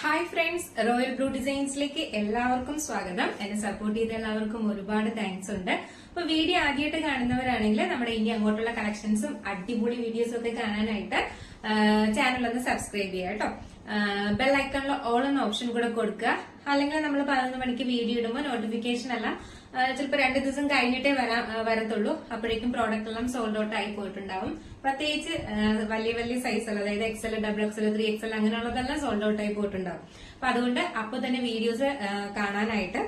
Hi friends, royal blue ഡിസൈൻസിലേക്ക് എല്ലാവർക്കും സ്വാഗതം. എന്നെ സപ്പോർട്ട് ചെയ്ത എല്ലാവർക്കും ഒരുപാട് താങ്ക്സ് ഉണ്ട്. അപ്പൊ വീഡിയോ ആദ്യമായിട്ട് കാണുന്നവരാണെങ്കിൽ നമ്മുടെ ഇനി അങ്ങോട്ടുള്ള കളക്ഷൻസും അടിപൊളി വീഡിയോസും ഒക്കെ കാണാനായിട്ട് ചാനൽ ഒന്ന് സബ്സ്ക്രൈബ് ചെയ്യുക കേട്ടോ. ബെൽ ഐക്കണിൽ ഓൾ എന്ന ഓപ്ഷൻ കൂടെ കൊടുക്കുക. അല്ലെങ്കിൽ നമ്മൾ 11 മണിക്ക് വീഡിയോ ഇടുമ്പോൾ നോട്ടിഫിക്കേഷൻ എല്ലാം ചിലപ്പോൾ 2 ദിവസം കഴിഞ്ഞിട്ടേ വരത്തുള്ളൂ. അപ്പോഴേക്കും പ്രോഡക്റ്റ് എല്ലാം സോൾഡ് ഔട്ട് ആയി പോയിട്ടുണ്ടാവും. പ്രത്യേകിച്ച് വലിയ വലിയ സൈസുകൾ, അതായത് XL, XXL, 3XL അങ്ങനെയുള്ളതെല്ലാം സോൾഡ് ഔട്ട് ആയി പോയിട്ടുണ്ടാവും. അപ്പൊ അതുകൊണ്ട് അപ്പൊ തന്നെ വീഡിയോസ് കാണാനായിട്ട്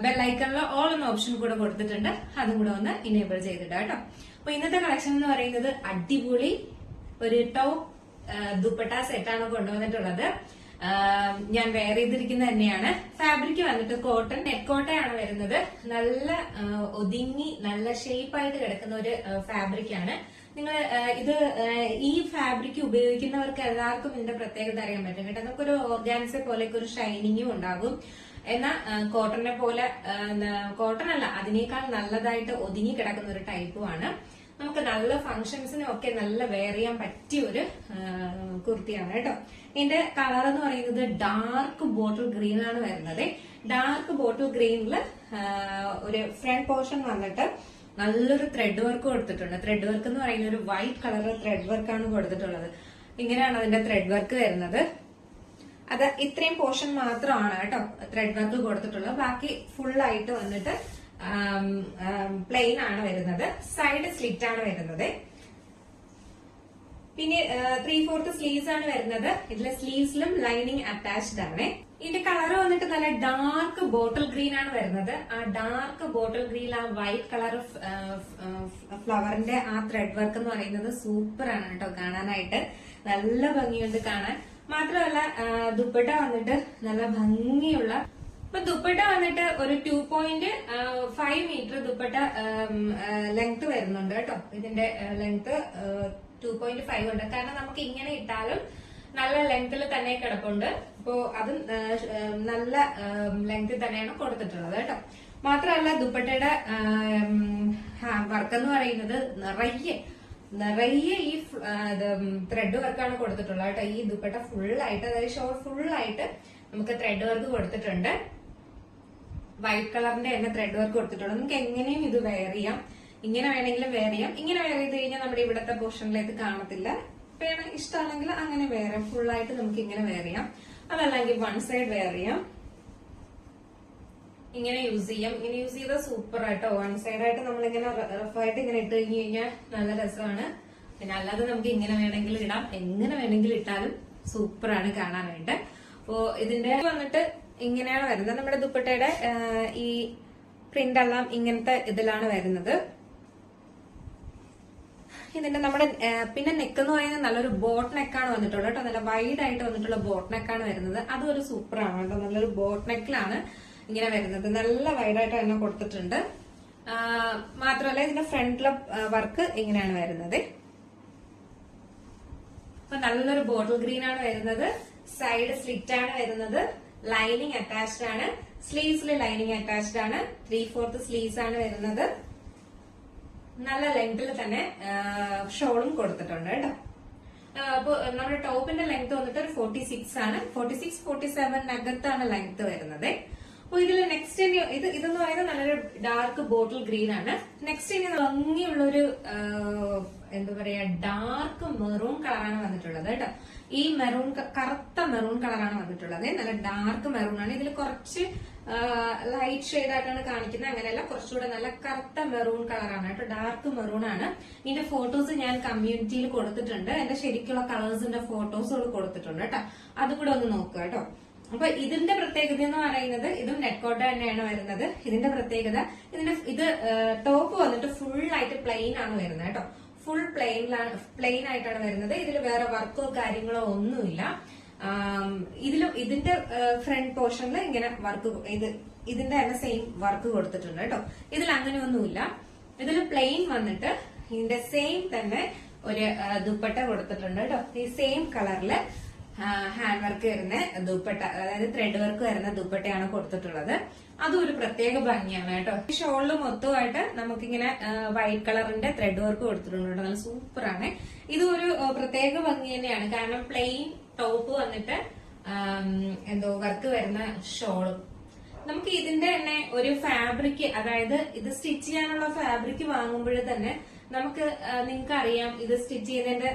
ബെൽ ഐക്കണിൽ ഓൾ എന്ന ഓപ്ഷൻ കൂടെ കൊടുത്തിട്ടുണ്ട്. അതും കൂടെ ഒന്ന് ഇനേബിൾ ചെയ്തിട്ടാ കേട്ടോ. അപ്പൊ ഇന്നത്തെ കളക്ഷൻ എന്ന് പറയുന്നത് അടിപൊളി ഒരു ടോപ്പ് ദുപ്പട്ട സെറ്റാണ് കൊണ്ടുവന്നിട്ടുള്ളത്. ഞാൻ വെയർ ചെയ്തിരിക്കുന്ന തന്നെയാണ്. ഫാബ്രിക് വന്നിട്ട് കോട്ടൺ, നെറ്റ് കോട്ടയാണ് വരുന്നത്. നല്ല ഒതുങ്ങി നല്ല ഷേപ്പായിട്ട് കിടക്കുന്ന ഒരു ഫാബ്രിക് ആണ്. നിങ്ങൾ ഇത് ഈ ഫാബ്രിക് ഉപയോഗിക്കുന്നവർക്ക് എല്ലാവർക്കും ഇതിന്റെ പ്രത്യേകത അറിയാൻ പറ്റും കേട്ടോ. നമുക്കൊരു ഓർഗാൻസ പോലെയൊക്കെ ഒരു ഷൈനിങ്ങും ഉണ്ടാകും. എന്നാൽ കോട്ടണിനെ പോലെ, കോട്ടൺ അല്ല, അതിനേക്കാൾ നല്ലതായിട്ട് ഒതുങ്ങി കിടക്കുന്ന ഒരു ടൈപ്പുമാണ്. നമുക്ക് നല്ല ഫംഗ്ഷൻസിനും ഒക്കെ നല്ല വെയർ ചെയ്യാൻ പറ്റിയ ഒരു കുർത്തിയാണ് കേട്ടോ. ഇതിന്റെ കളർ എന്ന് പറയുന്നത് ഡാർക്ക് ബോട്ടിൽ ഗ്രീൻ ആണ് വരുന്നത്. ഡാർക്ക് ബോട്ടിൽ ഗ്രീനിൽ ഒരു ഫ്രണ്ട് പോർഷൻ വന്നിട്ട് നല്ലൊരു ത്രെഡ് വർക്ക് കൊടുത്തിട്ടുണ്ട്. ത്രെഡ് വർക്ക് എന്ന് പറയുന്ന ഒരു വൈറ്റ് കളർ ത്രെഡ് വർക്കാണ് കൊടുത്തിട്ടുള്ളത്. ഇങ്ങനെയാണ് അതിന്റെ ത്രെഡ് വർക്ക് വരുന്നത്. അത് ഇത്രയും പോർഷൻ മാത്രമാണ് കേട്ടോ ത്രെഡ് വർക്ക് കൊടുത്തിട്ടുള്ളത്. ബാക്കി ഫുൾ ആയിട്ട് വന്നിട്ട് പ്ലെയിൻ ആണ് വരുന്നത്. സൈഡ് സ്ലിറ്റ് ആണ് വരുന്നത്. പിന്നെ 3/4 സ്ലീവ്സ് ആണ് വരുന്നത്. ഇതിലെ സ്ലീവ്സിലും ലൈനിങ് അറ്റാച്ച്ഡ് ആണ്. ഇതിന്റെ കളർ വന്നിട്ട് നല്ല ഡാർക്ക് ബോട്ടിൽ ഗ്രീൻ ആണ് വരുന്നത്. ആ ഡാർക്ക് ബോട്ടിൽ ഗ്രീൻ, ആ വൈറ്റ് കളർ ഫ്ലവറിന്റെ ആ ത്രെഡ് വർക്ക് എന്ന് പറയുന്നത് സൂപ്പർ ആണ് കേട്ടോ കാണാനായിട്ട്. നല്ല ഭംഗിയുണ്ട് കാണാൻ. മാത്രമല്ല ദുപ്പട്ട വന്നിട്ട് നല്ല ഭംഗിയുള്ള, ഇപ്പൊ ദുപ്പട്ട വന്നിട്ട് ഒരു 2.5 മീറ്റർ ദുപ്പട്ട ലെങ്ത് വരുന്നുണ്ട് കേട്ടോ. ഇതിന്റെ ലെങ്ത് 2.5 ഉണ്ട്. കാരണം നമുക്ക് ഇങ്ങനെ ഇട്ടാലും നല്ല ലെങ്ത്തിൽ തന്നെ കിടപ്പുണ്ട്. അപ്പോ അത് നല്ല ലെങ്ത്തിൽ തന്നെയാണ് കൊടുത്തിട്ടുള്ളത് കേട്ടോ. മാത്രമല്ല ദുപ്പട്ടയുടെ വർക്ക് എന്ന് പറയുന്നത് നിറയെ ഈ ത്രെഡ് വർക്കാണ് കൊടുത്തിട്ടുള്ളത് കേട്ടോ. ഈ ദുപ്പട്ട ഫുള്ളായിട്ട്, അതായത് ഷോൾ ഫുള്ളായിട്ട് നമുക്ക് ത്രെഡ് വർക്ക് കൊടുത്തിട്ടുണ്ട്. വൈറ്റ് കളറിന്റെ തന്നെ ത്രെഡ് വർക്ക് കൊടുത്തിട്ടുണ്ട്. നമുക്ക് എങ്ങനെയും ഇത് വെയർ ചെയ്യാം. ഇങ്ങനെ വേണമെങ്കിലും വെയർ ചെയ്യാം. ഇങ്ങനെ വെയർ ചെയ്ത് കഴിഞ്ഞാൽ നമ്മുടെ ഇവിടത്തെ പോർഷനിലേക്ക് കാണത്തില്ല. വേണം ഇഷ്ടമാണെങ്കിൽ അങ്ങനെ വെയർ ചെയ്യാം. ഫുള്ളായിട്ട് നമുക്ക് ഇങ്ങനെ വെയർ ചെയ്യാം. അതല്ലെങ്കിൽ വൺ സൈഡ് വെയർ ചെയ്യാം. ഇങ്ങനെ യൂസ് ചെയ്യാം. ഇങ്ങനെ യൂസ് ചെയ്താൽ സൂപ്പർ ആയിട്ടോ. വൺ സൈഡ് ആയിട്ട് നമ്മളിങ്ങനെ റഫായിട്ട് ഇങ്ങനെ ഇട്ട് കഴിഞ്ഞു കഴിഞ്ഞാൽ നല്ല രസമാണ്. പിന്നെ അല്ലാതെ നമുക്ക് ഇങ്ങനെ വേണമെങ്കിൽ ഇടാം. എങ്ങനെ വേണമെങ്കിൽ ഇട്ടാലും സൂപ്പറാണ് കാണാനായിട്ട്. അപ്പോ ഇതിന്റെ വന്നിട്ട് ഇങ്ങനെയാണ് വരുന്നത്. നമ്മുടെ ദുപ്പട്ടയുടെ ഈ പ്രിന്റ് എല്ലാം ഇങ്ങനത്തെ ഇതിലാണ് വരുന്നത്. ഇതിന്റെ നമ്മുടെ പിന്നെ നെക്ക് എന്ന് പറയുന്നത് നല്ലൊരു ബോട്ട് നെക്കാണ് വന്നിട്ടുള്ളത് കേട്ടോ. നല്ല വൈഡ് ആയിട്ട് വന്നിട്ടുള്ള ബോട്ട് നെക്കാണ് വരുന്നത്. അതും ഒരു സൂപ്പറാണ് കേട്ടോ. നല്ലൊരു ബോട്ട് നെക്കിലാണ് ഇങ്ങനെ വരുന്നത്. നല്ല വൈഡായിട്ട് തന്നെ കൊടുത്തിട്ടുണ്ട്. മാത്രമല്ല ഇതിന്റെ ഫ്രണ്ടിലെ വർക്ക് ഇങ്ങനെയാണ് വരുന്നത്. അപ്പൊ നല്ലൊരു ബോട്ടിൽ ഗ്രീൻ ആണ് വരുന്നത്. സൈഡ് സ്ലിറ്റ് ആണ് വരുന്നത്. ലൈനിങ് അറ്റാച്ച്ഡ് ആണ്. സ്ലീവ്സിൽ ലൈനിങ് അറ്റാച്ച്ഡ് ആണ്. 3/4 സ്ലീവ്സ് ആണ് വരുന്നത്. നല്ല ലെങ്തിൽ തന്നെ ഷോളും കൊടുത്തിട്ടുണ്ട് കേട്ടോ. അപ്പൊ നമ്മുടെ ടോപ്പിന്റെ ലെങ്ത് വന്നിട്ട് ഒരു 46 ആണ്. 46-47 അകത്താണ് ലെങ്ത് വരുന്നത്. അപ്പൊ ഇതിൽ നെക്സ്റ്റ് ഇതെന്ന് പറയുന്നത് നല്ലൊരു ഡാർക്ക് ബോട്ടിൽ ഗ്രീൻ ആണ്. നെക്സ്റ്റ് ഇനി ഭംഗിയുള്ളൊരു എന്താ പറയാ ഡാർക്ക് മെറൂൺ കളറാണ് വന്നിട്ടുള്ളത് കേട്ടോ. ഈ മെറൂൺ, കറുത്ത മെറൂൺ കളറാണ് വന്നിട്ടുള്ളത്. നല്ല ഡാർക്ക് മെറൂൺ ആണ്. ഇതിൽ കുറച്ച് ലൈറ്റ് ഷെയ്ഡ് ആയിട്ടാണ് കാണിക്കുന്നത്. അങ്ങനെയല്ല, കുറച്ചുകൂടെ നല്ല കറുത്ത മെറൂൺ കളറാണ് കേട്ടോ. ഡാർക്ക് മെറൂൺ ആണ്. ഇതിന്റെ ഫോട്ടോസ് ഞാൻ കമ്മ്യൂണിറ്റിയിൽ കൊടുത്തിട്ടുണ്ട്. എന്റെ ശരിക്കുള്ള കളേഴ്സിന്റെ ഫോട്ടോസുകൾ കൊടുത്തിട്ടുണ്ട് കേട്ടോ. അതുകൂടെ ഒന്ന് നോക്കുക കേട്ടോ. അപ്പൊ ഇതിന്റെ പ്രത്യേകത എന്ന് പറയുന്നത് ഇതും നെറ്റ് കോട്ട തന്നെയാണ് വരുന്നത്. ഇതിന്റെ പ്രത്യേകത ഇത് ടോപ്പ് വന്നിട്ട് ഫുൾ ആയിട്ട് പ്ലെയിൻ ആണ് വരുന്നത് കേട്ടോ. ഫുൾ പ്ലെയിൻ ആയിട്ടാണ് വരുന്നത്. ഇതിൽ വേറെ വർക്കോ കാര്യങ്ങളോ ഒന്നുമില്ല. ഇതിന്റെ ഫ്രണ്ട് പോർഷനിൽ ഇങ്ങനെ വർക്ക്, ഇതിന്റെ തന്നെ സെയിം വർക്ക് കൊടുത്തിട്ടുണ്ട് കേട്ടോ. ഇതിൽ അങ്ങനെയൊന്നുമില്ല. ഇതിൽ പ്ലെയിൻ വന്നിട്ട് ഇതിന്റെ സെയിം തന്നെ ഒരു ദുപ്പട്ട കൊടുത്തിട്ടുണ്ട് കേട്ടോ. ഈ സെയിം കളറില് ഹാൻഡ് വർക്ക് വരുന്ന ദുപ്പട്ട, അതായത് ത്രെഡ് വർക്ക് വരുന്ന ദുപ്പട്ടയാണ് കൊടുത്തിട്ടുള്ളത്. അതും ഒരു പ്രത്യേക ഭംഗിയാണ് കേട്ടോ. ഈ ഷോളില് മൊത്തമായിട്ട് നമുക്കിങ്ങനെ വൈറ്റ് കളറിന്റെ ത്രെഡ് വർക്ക് കൊടുത്തിട്ടുണ്ട്. നല്ല സൂപ്പറാണ്. ഇതും ഒരു പ്രത്യേക ഭംഗി തന്നെയാണ്. കാരണം പ്ലെയിൻ ടോപ്പ് വന്നിട്ട് എന്തോ വർക്ക് വരുന്ന ഷോളും. നമുക്ക് ഇതിന്റെ തന്നെ ഒരു ഫാബ്രിക്, അതായത് ഇത് സ്റ്റിച്ച് ചെയ്യാനുള്ള ഫാബ്രിക് വാങ്ങുമ്പോൾ തന്നെ നമുക്ക് നിങ്ങൾക്ക് അറിയാം, ഇത് സ്റ്റിച്ച് ചെയ്യുന്നതിന്റെ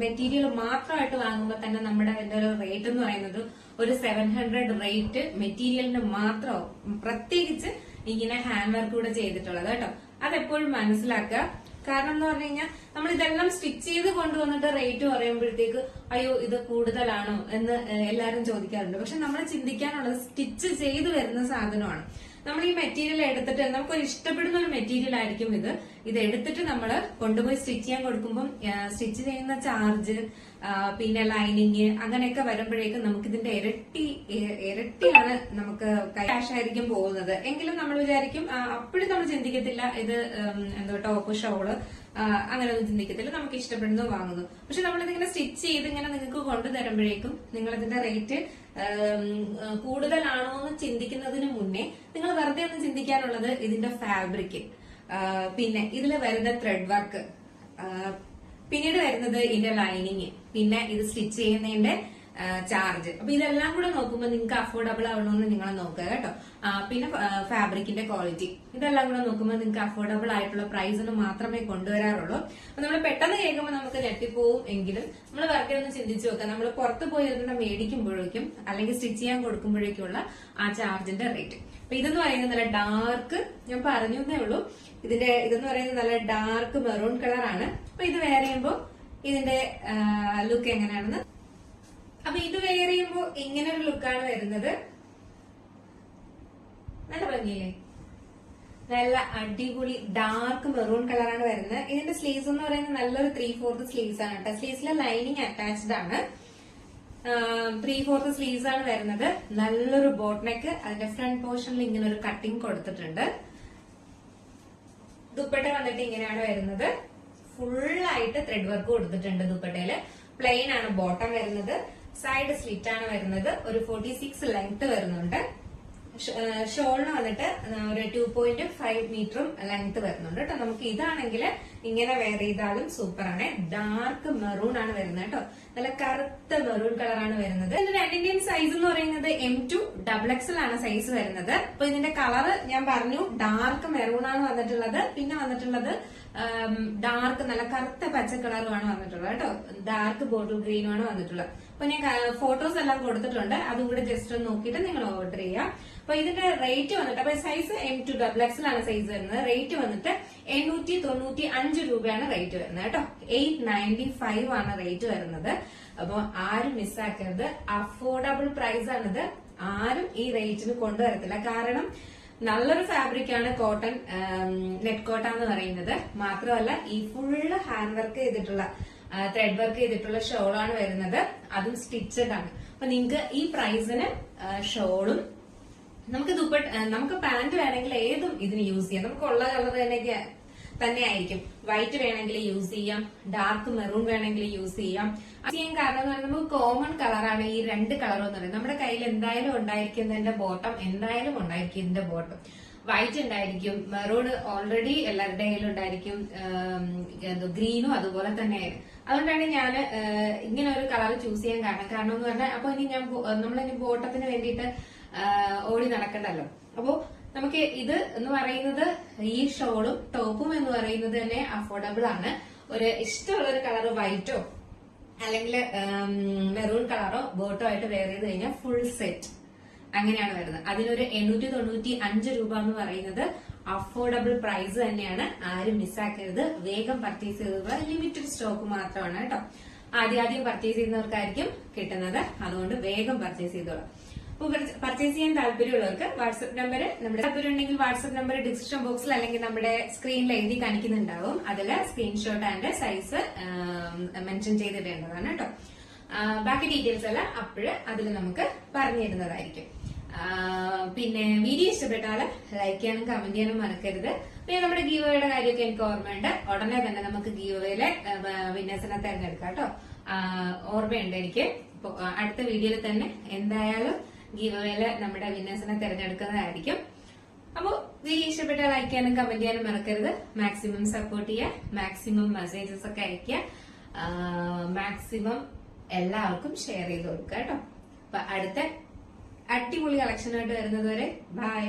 മെറ്റീരിയൽ മാത്രമായിട്ട് വാങ്ങുമ്പോൾ തന്നെ നമ്മുടെ അതിന്റെ ഒരു റേറ്റ് എന്ന് പറയുന്നത് ഒരു 700 റേറ്റ് മെറ്റീരിയലിന് മാത്രമാവും. പ്രത്യേകിച്ച് ഇങ്ങനെ ഹാൻഡ് വർക്ക് കൂടെ ചെയ്തിട്ടുള്ളത് കേട്ടോ. അതെപ്പോഴും മനസ്സിലാക്കുക. കാരണം എന്ന് പറഞ്ഞു കഴിഞ്ഞാൽ നമ്മൾ ഇതെല്ലാം സ്റ്റിച്ച് ചെയ്ത് കൊണ്ടുവന്നിട്ട് റേറ്റ് പറയുമ്പോഴത്തേക്ക് അയ്യോ ഇത് കൂടുതലാണോ എന്ന് എല്ലാരും ചോദിക്കാറുണ്ട്. പക്ഷെ നമ്മൾ ചിന്തിക്കാനുള്ളത് സ്റ്റിച്ച് ചെയ്ത് വരുന്ന സാധനമാണ്. നമ്മൾ ഈ മെറ്റീരിയൽ എടുത്തിട്ട് നമുക്കൊരു ഇഷ്ടപ്പെടുന്ന ഒരു മെറ്റീരിയൽ ആയിരിക്കും ഇത് എടുത്തിട്ട് നമ്മൾ കൊണ്ടുപോയി സ്റ്റിച്ച് ചെയ്യാൻ കൊടുക്കുമ്പോൾ സ്റ്റിച്ച് ചെയ്യുന്ന ചാർജ്, പിന്നെ ലൈനിങ് അങ്ങനെയൊക്കെ വരുമ്പോഴേക്കും നമുക്ക് ഇതിന്റെ ഇരട്ടിയാണ് നമുക്ക് ക്യാഷ് ആയിരിക്കും പോകുന്നത്. എങ്കിലും നമ്മൾ വിചാരിക്കും, അപ്പോഴും നമ്മൾ ചിന്തിക്കത്തില്ല ഇത് എന്തോ ടോപ്പ് ഷോള് അങ്ങനെയൊന്നും ചിന്തിക്കത്തില്ല, നമുക്ക് ഇഷ്ടപ്പെടുന്നു വാങ്ങുന്നു. പക്ഷെ നമ്മളിതിങ്ങനെ സ്റ്റിച്ച് ചെയ്ത് ഇങ്ങനെ നിങ്ങൾക്ക് കൊണ്ടുതരുമ്പോഴേക്കും നിങ്ങൾ ഇതിന്റെ റേറ്റ് കൂടുതലാണോ എന്ന് ചിന്തിക്കുന്നതിന് മുന്നേ നിങ്ങൾ വെറുതെ ഒന്ന് ചിന്തിക്കാനുള്ളത് ഇതിന്റെ ഫാബ്രിക്, പിന്നെ ഇതിൽ വരുന്ന ത്രെഡ് വർക്ക്, പിന്നീട് വരുന്നത് ഇതിന്റെ ലൈനിങ്, പിന്നെ ഇത് സ്റ്റിച്ച് ചെയ്യുന്നതിന്റെ ചാർജ്. അപ്പൊ ഇതെല്ലാം കൂടെ നോക്കുമ്പോൾ നിങ്ങൾക്ക് അഫോർഡബിൾ ആവണമെന്ന് നിങ്ങൾ നോക്കുക കേട്ടോ. പിന്നെ ഫാബ്രിക്കിന്റെ ക്വാളിറ്റി, ഇതെല്ലാം കൂടെ നോക്കുമ്പോൾ നിങ്ങൾക്ക് അഫോർഡബിൾ ആയിട്ടുള്ള പ്രൈസിന് മാത്രമേ കൊണ്ടുവരാറുള്ളൂ. അപ്പൊ നമ്മൾ പെട്ടെന്ന് കേൾക്കുമ്പോൾ നമുക്ക് ഞെട്ടിപ്പോവും. എങ്കിലും നമ്മൾ വെറുതെ ഒന്ന് ചിന്തിച്ചു നോക്കാം, നമ്മൾ പുറത്ത് പോയി ഇതിനെ മേടിക്കുമ്പോഴേക്കും അല്ലെങ്കിൽ സ്റ്റിച്ച് ചെയ്യാൻ കൊടുക്കുമ്പോഴേക്കുള്ള ആ ചാർജിന്റെ റേറ്റ്. അപ്പൊ ഇതെന്ന് പറയുന്നത് നല്ല ഡാർക്ക്, ഞാൻ പറഞ്ഞേ ഉള്ളൂ, ഇതെന്ന് പറയുന്നത് നല്ല ഡാർക്ക് മെറൂൺ കളറാണ്. അപ്പൊ ഇത് വെയർ ചെയ്യുമ്പോൾ ഇതിന്റെ ലുക്ക് എങ്ങനെയാണെന്ന്, അപ്പൊ ഇത് വെയർ ചെയ്യുമ്പോൾ ഇങ്ങനെ ഒരു ലുക്കാണ് വരുന്നത്. നല്ല ഭംഗിയില്ലേ, നല്ല അടിപൊളി ഡാർക്ക് മെറൂൺ കളറാണ് വരുന്നത്. ഇതിന്റെ സ്ലീവ്സ് എന്ന് പറയുന്നത് നല്ലൊരു 3/4 സ്ലീവ്സ് ആണ് കേട്ടോ. സ്ലീവ്സിലെ ലൈനിങ് അറ്റാച്ച്ഡ് ആണ്. 3/4 സ്ലീവ്സ് ആണ് വരുന്നത്. നല്ലൊരു ബോട്ട് നെക്ക്, അതിന്റെ ഫ്രണ്ട് പോർഷനിൽ ഇങ്ങനെ ഒരു കട്ടിങ് കൊടുത്തിട്ടുണ്ട്. ദുപ്പട്ട വന്നിട്ട് ഇങ്ങനെയാണ് വരുന്നത്. ഫുള്ളായിട്ട് ത്രെഡ് വർക്ക് കൊടുത്തിട്ടുണ്ട് ദുപ്പട്ടയില്. പ്ലെയിൻ ആണ് ബോട്ടം വരുന്നത്. സൈഡ് സ്ലിറ്റ് ആണ് വരുന്നത്. ഒരു 46 ലെങ്ത് വരുന്നുണ്ട്. ഷോളിന് വന്നിട്ട് ഒരു 2.5 മീറ്ററും ലെങ്ത് വരുന്നുണ്ട് കേട്ടോ. നമുക്ക് ഇതാണെങ്കിൽ ഇങ്ങനെ വെയർ ചെയ്താലും സൂപ്പറാണ്. ഡാർക്ക് മെറൂൺ ആണ് വരുന്നത് കേട്ടോ. നല്ല കറുത്ത മെറൂൺ കളറാണ് വരുന്നത്. ഇതിന്റെ രണ്ടിന്റെയും സൈസ് എന്ന് പറയുന്നത് M2 XXL ആണ് സൈസ് വരുന്നത്. അപ്പൊ ഇതിന്റെ കളർ ഞാൻ പറഞ്ഞു, ഡാർക്ക് മെറൂൺ ആണ് വന്നിട്ടുള്ളത്. പിന്നെ വന്നിട്ടുള്ളത് ഡാർക്ക് നല്ല കറുത്ത പച്ച കളറുമാണ് വന്നിട്ടുള്ളത് കേട്ടോ. ഡാർക്ക് ബോട്ടിൽ ഗ്രീനും ആണ് വന്നിട്ടുള്ളത്. അപ്പൊ ഞാൻ ഫോട്ടോസ് എല്ലാം കൊടുത്തിട്ടുണ്ട്, അതും കൂടെ ജസ്റ്റ് ഒന്ന് നോക്കിയിട്ട് നിങ്ങൾ ഓർഡർ ചെയ്യാം. അപ്പൊ ഇതിന്റെ റേറ്റ് വന്നിട്ട്, അപ്പൊ സൈസ് M2 XXL ആണ് സൈസ് വരുന്നത്. റേറ്റ് വന്നിട്ട് 895 രൂപയാണ് റേറ്റ് വരുന്നത് കേട്ടോ. 895 ആണ് റേറ്റ് വരുന്നത്. അപ്പൊ ആരും മിസ്സാക്കരുത്. അഫോർഡബിൾ പ്രൈസ് ആണിത്. ആരും ഈ റേറ്റിന് കൊണ്ടുവരത്തില്ല. കാരണം നല്ലൊരു ഫാബ്രിക് ആണ് കോട്ടൺ, നെറ്റ് കോട്ടൺ എന്ന് പറയുന്നത്. മാത്രമല്ല ഈ ഫുള്ള് ഹാൻഡ് വർക്ക് ചെയ്തിട്ടുള്ള ത്രെഡ് വർക്ക് ചെയ്തിട്ടുള്ള ഷോളാണ് വരുന്നത്. അതും സ്റ്റിച്ചഡ് ആണ്. അപ്പൊ നിങ്ങൾക്ക് ഈ പ്രൈസിന് ഷോളും, നമുക്ക് പാന്റ് വേണമെങ്കിൽ ഏതും ഇതിന് യൂസ് ചെയ്യാം. നമുക്ക് ഉള്ള കളർ തന്നെ ആയിരിക്കും. വൈറ്റ് വേണമെങ്കിൽ യൂസ് ചെയ്യാം, ഡാർക്ക് മെറൂൺ വേണമെങ്കിൽ യൂസ് ചെയ്യാം. ചെയ്യാൻ കാരണം എന്ന് പറയുന്നത് നമുക്ക് കോമൺ കളറാണ് ഈ രണ്ട് കളറും എന്ന് പറയുന്നത്. നമ്മുടെ കയ്യിൽ എന്തായാലും ഉണ്ടായിരിക്കുന്നതിന്റെ ബോട്ടം, എന്തായാലും ഉണ്ടായിരിക്കും ഇതിന്റെ ബോട്ടം വൈറ്റ് ഉണ്ടായിരിക്കും, മെറൂൺ ഓൾറെഡി എല്ലാവരുടെ കയ്യിലും ഉണ്ടായിരിക്കും, ഗ്രീനും അതുപോലെ തന്നെയാണ്. അതുകൊണ്ടാണ് ഞാൻ ഇങ്ങനെ ഒരു കളർ ചൂസ് ചെയ്യാൻ കാരണം എന്ന് പറഞ്ഞാൽ അപ്പൊ ഇനി നമ്മളിനി ബോട്ടത്തിന് വേണ്ടിയിട്ട് ഓടി നടക്കണ്ടല്ലോ. അപ്പോ നമുക്ക് ഇത് എന്ന് പറയുന്നത് ഈ ഷോളും ടോപ്പും എന്ന് പറയുന്നത് തന്നെ അഫോർഡബിൾ ആണ്. ഒരു ഇഷ്ടമുള്ള ഒരു കളർ വൈറ്റോ അല്ലെങ്കിൽ മെറൂൺ കളറോ ബോട്ടോ ആയിട്ട് വെയർ ചെയ്ത് കഴിഞ്ഞാൽ ഫുൾ സെറ്റ് അങ്ങനെയാണ് വരുന്നത്. അതിനൊരു 895 രൂപ എന്ന് പറയുന്നത് അഫോർഡബിൾ പ്രൈസ് തന്നെയാണ്. ആരും മിസ്സാക്കരുത്. വേഗം പർച്ചേസ് ചെയ്തത്. ലിമിറ്റഡ് സ്റ്റോക്ക് മാത്രമാണ് കേട്ടോ. ആദ്യം പർച്ചേസ് ചെയ്യുന്നവർക്കായിരിക്കും കിട്ടുന്നത്. അതുകൊണ്ട് വേഗം പർച്ചേസ് ചെയ്തോളാം. അപ്പൊ പർച്ചേസ് ചെയ്യാൻ താല്പര്യമുള്ളവർക്ക് വാട്സ്ആപ്പ് നമ്പർ, നമ്മുടെ താല്പര്യം ഉണ്ടെങ്കിൽ വാട്സ്ആപ്പ് നമ്പർ ഡിസ്ക്രിപ്ഷൻ ബോക്സിൽ അല്ലെങ്കിൽ നമ്മുടെ സ്ക്രീനിൽ എഴുതി കാണിക്കുന്നുണ്ടാവും. അതില് സ്ക്രീൻഷോട്ട് ആൻഡ് സൈസ് മെൻഷൻ ചെയ്തിടേണ്ടതാണ് കേട്ടോ. ബാക്കി ഡീറ്റെയിൽസ് എല്ലാം അതിൽ നമുക്ക് പറഞ്ഞു തരുന്നതായിരിക്കും. പിന്നെ വീഡിയോ ഇഷ്ടപ്പെട്ടാൽ ലൈക്ക് ചെയ്യാനും കമന്റ് ചെയ്യാനും മറക്കരുത്. പിന്നെ നമ്മുടെ ഗീവയുടെ കാര്യമൊക്കെ എനിക്ക് ഓർമ്മയുണ്ട്. ഉടനെ തന്നെ നമുക്ക് ഗീവയിലെ വിന്നേഴ്സിനെ തെരഞ്ഞെടുക്കാം കേട്ടോ. ഓർമ്മയുണ്ട് എനിക്ക്. അടുത്ത വീഡിയോയിൽ തന്നെ എന്തായാലും ഗീവയിലെ നമ്മുടെ വിന്നേഴ്സിനെ തെരഞ്ഞെടുക്കുന്നതായിരിക്കും. അപ്പോ വീഡിയോ ഇഷ്ടപ്പെട്ടാൽ ലൈക്ക് ചെയ്യാനും കമന്റ് ചെയ്യാനും മറക്കരുത്. മാക്സിമം സപ്പോർട്ട് ചെയ്യുക, മാക്സിമം മെസ്സേജസ് ഒക്കെ അയക്കുക, മാക്സിമം എല്ലാവർക്കും ഷെയർ ചെയ്ത് കൊടുക്കുക കേട്ടോ. അപ്പൊ അടുത്ത അടിപൊളി കളക്ഷനായിട്ട് വരുന്നത് വരെ ബൈ.